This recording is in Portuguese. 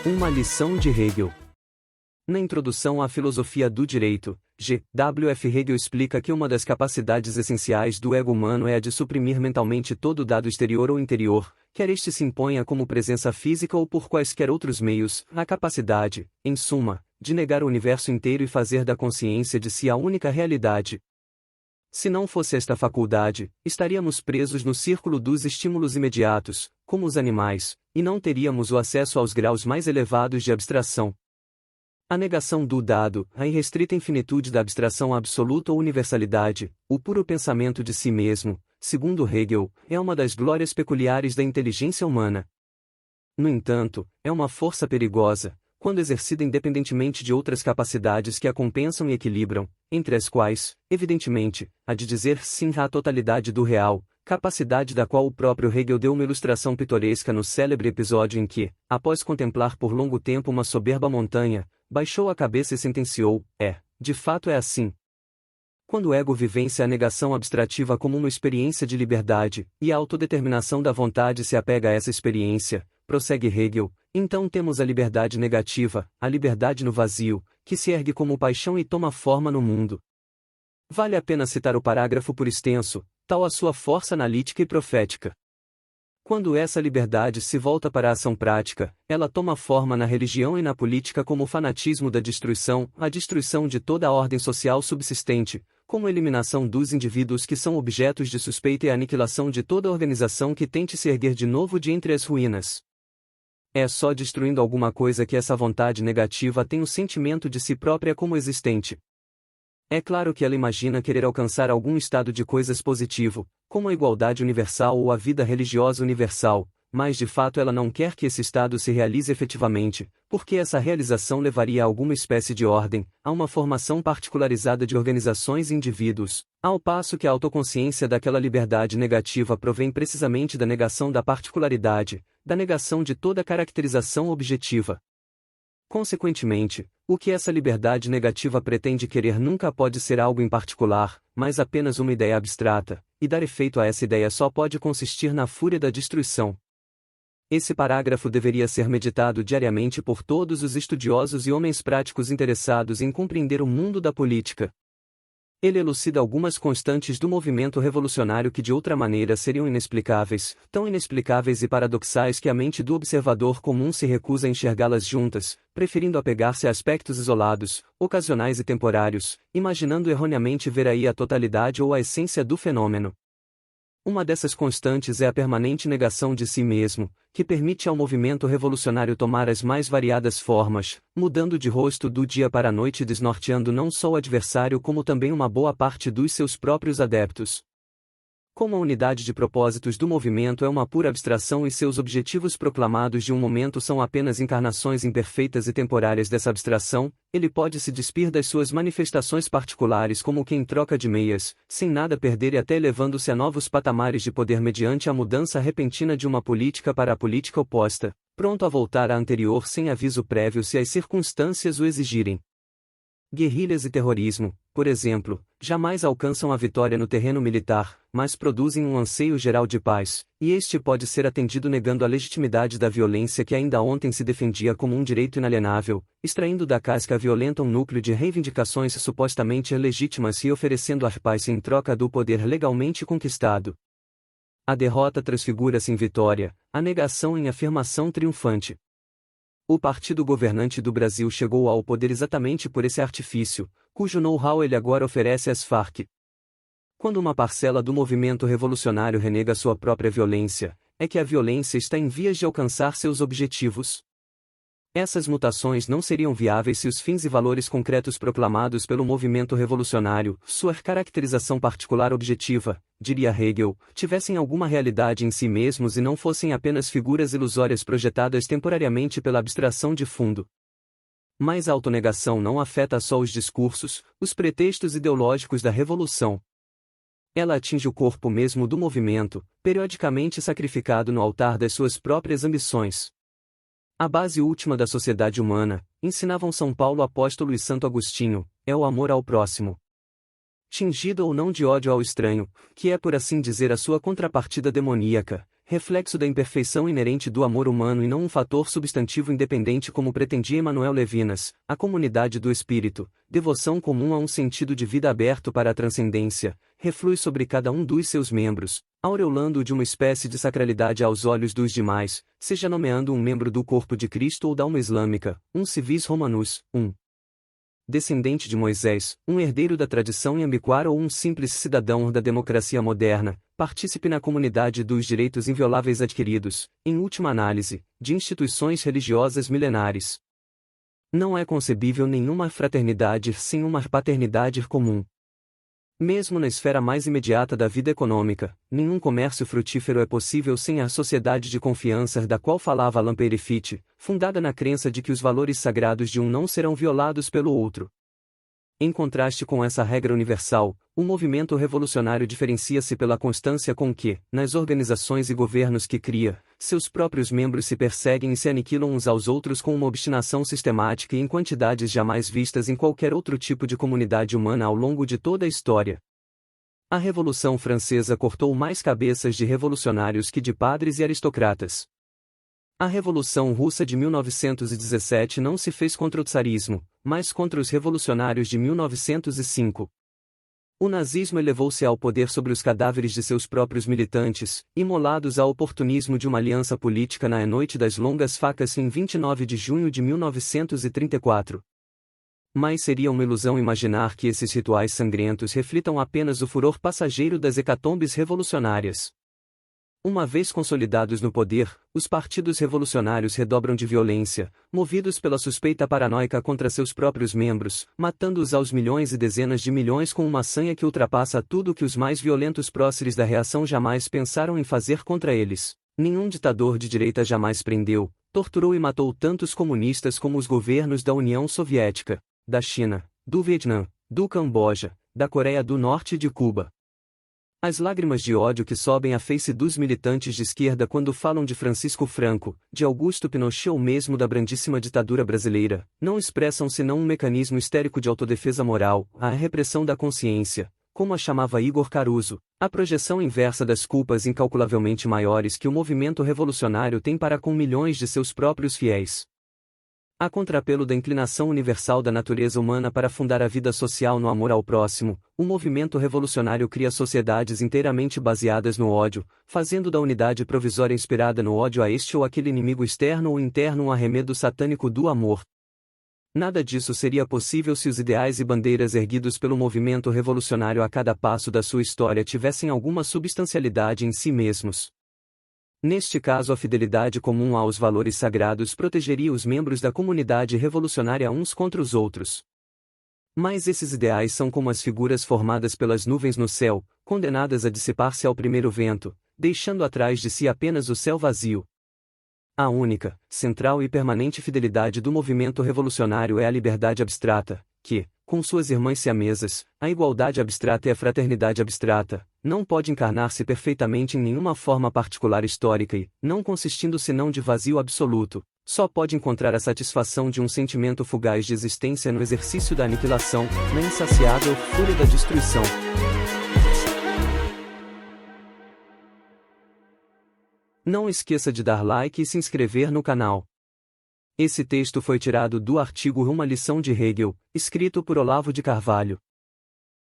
Uma lição de Hegel. Na introdução à filosofia do direito, G. W. F. Hegel explica que uma das capacidades essenciais do ego humano é a de suprimir mentalmente todo dado exterior ou interior, quer este se imponha como presença física ou por quaisquer outros meios, a capacidade, em suma, de negar o universo inteiro e fazer da consciência de si a única realidade. Se não fosse esta faculdade, estaríamos presos no círculo dos estímulos imediatos, como os animais, e não teríamos o acesso aos graus mais elevados de abstração. A negação do dado, a irrestrita infinitude da abstração absoluta ou universalidade, o puro pensamento de si mesmo, segundo Hegel, é uma das glórias peculiares da inteligência humana. No entanto, é uma força perigosa, quando exercida independentemente de outras capacidades que a compensam e equilibram, entre as quais, evidentemente, a de dizer sim à totalidade do real, capacidade da qual o próprio Hegel deu uma ilustração pitoresca no célebre episódio em que, após contemplar por longo tempo uma soberba montanha, baixou a cabeça e sentenciou: de fato é assim. Quando o ego vivencia a negação abstrativa como uma experiência de liberdade, e a autodeterminação da vontade se apega a essa experiência, prossegue Hegel, então temos a liberdade negativa, a liberdade no vazio, que se ergue como paixão e toma forma no mundo. Vale a pena citar o parágrafo por extenso, tal a sua força analítica e profética. Quando essa liberdade se volta para a ação prática, ela toma forma na religião e na política como o fanatismo da destruição, a destruição de toda a ordem social subsistente, como a eliminação dos indivíduos que são objetos de suspeita e a aniquilação de toda organização que tente se erguer de novo de entre as ruínas. É só destruindo alguma coisa que essa vontade negativa tem o sentimento de si própria como existente. É claro que ela imagina querer alcançar algum estado de coisas positivo, como a igualdade universal ou a vida religiosa universal, mas de fato ela não quer que esse estado se realize efetivamente, porque essa realização levaria a alguma espécie de ordem, a uma formação particularizada de organizações e indivíduos, ao passo que a autoconsciência daquela liberdade negativa provém precisamente da negação da particularidade, da negação de toda caracterização objetiva. Consequentemente, o que essa liberdade negativa pretende querer nunca pode ser algo em particular, mas apenas uma ideia abstrata, e dar efeito a essa ideia só pode consistir na fúria da destruição. Esse parágrafo deveria ser meditado diariamente por todos os estudiosos e homens práticos interessados em compreender o mundo da política. Ele elucida algumas constantes do movimento revolucionário que de outra maneira seriam inexplicáveis, tão inexplicáveis e paradoxais que a mente do observador comum se recusa a enxergá-las juntas, preferindo apegar-se a aspectos isolados, ocasionais e temporários, imaginando erroneamente ver aí a totalidade ou a essência do fenômeno. Uma dessas constantes é a permanente negação de si mesmo, que permite ao movimento revolucionário tomar as mais variadas formas, mudando de rosto do dia para a noite e desnorteando não só o adversário como também uma boa parte dos seus próprios adeptos. Como a unidade de propósitos do movimento é uma pura abstração e seus objetivos proclamados de um momento são apenas encarnações imperfeitas e temporárias dessa abstração, ele pode se despir das suas manifestações particulares como quem troca de meias, sem nada perder e até elevando-se a novos patamares de poder mediante a mudança repentina de uma política para a política oposta, pronto a voltar à anterior sem aviso prévio se as circunstâncias o exigirem. Guerrilhas e terrorismo, por exemplo, jamais alcançam a vitória no terreno militar, mas produzem um anseio geral de paz, e este pode ser atendido negando a legitimidade da violência que ainda ontem se defendia como um direito inalienável, extraindo da casca violenta um núcleo de reivindicações supostamente legítimas e oferecendo a paz em troca do poder legalmente conquistado. A derrota transfigura-se em vitória, a negação em afirmação triunfante. O partido governante do Brasil chegou ao poder exatamente por esse artifício, cujo know-how ele agora oferece às Farc. Quando uma parcela do movimento revolucionário renega sua própria violência, é que a violência está em vias de alcançar seus objetivos. Essas mutações não seriam viáveis se os fins e valores concretos proclamados pelo movimento revolucionário, sua caracterização particular objetiva, diria Hegel, tivessem alguma realidade em si mesmos e não fossem apenas figuras ilusórias projetadas temporariamente pela abstração de fundo. Mas a autonegação não afeta só os discursos, os pretextos ideológicos da revolução. Ela atinge o corpo mesmo do movimento, periodicamente sacrificado no altar das suas próprias ambições. A base última da sociedade humana, ensinavam São Paulo apóstolo e Santo Agostinho, é o amor ao próximo. tingida ou não de ódio ao estranho, que é por assim dizer a sua contrapartida demoníaca, reflexo da imperfeição inerente do amor humano e não um fator substantivo independente como pretendia Emmanuel Levinas, a comunidade do espírito, devoção comum a um sentido de vida aberto para a transcendência, reflui sobre cada um dos seus membros, aureolando-o de uma espécie de sacralidade aos olhos dos demais, seja nomeando um membro do corpo de Cristo ou da alma islâmica, um civis romanus, um descendente de Moisés, um herdeiro da tradição iambiquara ou um simples cidadão da democracia moderna, partícipe na comunidade dos direitos invioláveis adquiridos, em última análise, de instituições religiosas milenares. Não é concebível nenhuma fraternidade sem uma paternidade comum. Mesmo na esfera mais imediata da vida econômica, nenhum comércio frutífero é possível sem a sociedade de confiança da qual falava Alain Peyrefitte, fundada na crença de que os valores sagrados de um não serão violados pelo outro. Em contraste com essa regra universal, o movimento revolucionário diferencia-se pela constância com que, nas organizações e governos que cria, seus próprios membros se perseguem e se aniquilam uns aos outros com uma obstinação sistemática e em quantidades jamais vistas em qualquer outro tipo de comunidade humana ao longo de toda a história. A Revolução Francesa cortou mais cabeças de revolucionários que de padres e aristocratas. A Revolução Russa de 1917 não se fez contra o tsarismo, mas contra os revolucionários de 1905. O nazismo elevou-se ao poder sobre os cadáveres de seus próprios militantes, imolados ao oportunismo de uma aliança política na noite das longas facas em 29 de junho de 1934. Mas seria uma ilusão imaginar que esses rituais sangrentos reflitam apenas o furor passageiro das hecatombes revolucionárias. Uma vez consolidados no poder, os partidos revolucionários redobram de violência, movidos pela suspeita paranoica contra seus próprios membros, matando-os aos milhões e dezenas de milhões com uma sanha que ultrapassa tudo o que os mais violentos próceres da reação jamais pensaram em fazer contra eles. Nenhum ditador de direita jamais prendeu, torturou e matou tantos comunistas como os governos da União Soviética, da China, do Vietnã, do Camboja, da Coreia do Norte e de Cuba. As lágrimas de ódio que sobem à face dos militantes de esquerda quando falam de Francisco Franco, de Augusto Pinochet ou mesmo da brandíssima ditadura brasileira, não expressam senão um mecanismo histérico de autodefesa moral, a repressão da consciência, como a chamava Igor Caruso, a projeção inversa das culpas incalculavelmente maiores que o movimento revolucionário tem para com milhões de seus próprios fiéis. A contrapelo da inclinação universal da natureza humana para fundar a vida social no amor ao próximo, o movimento revolucionário cria sociedades inteiramente baseadas no ódio, fazendo da unidade provisória inspirada no ódio a este ou aquele inimigo externo ou interno um arremedo satânico do amor. Nada disso seria possível se os ideais e bandeiras erguidos pelo movimento revolucionário a cada passo da sua história tivessem alguma substancialidade em si mesmos. Neste caso, a fidelidade comum aos valores sagrados protegeria os membros da comunidade revolucionária uns contra os outros. Mas esses ideais são como as figuras formadas pelas nuvens no céu, condenadas a dissipar-se ao primeiro vento, deixando atrás de si apenas o céu vazio. A única, central e permanente fidelidade do movimento revolucionário é a liberdade abstrata, que, com suas irmãs siamesas, a igualdade abstrata e a fraternidade abstrata, não pode encarnar-se perfeitamente em nenhuma forma particular histórica e, não consistindo senão de vazio absoluto, só pode encontrar a satisfação de um sentimento fugaz de existência no exercício da aniquilação, na insaciável fúria da destruição. Não esqueça de dar like e se inscrever no canal. Esse texto foi tirado do artigo Uma lição de Hegel, escrito por Olavo de Carvalho.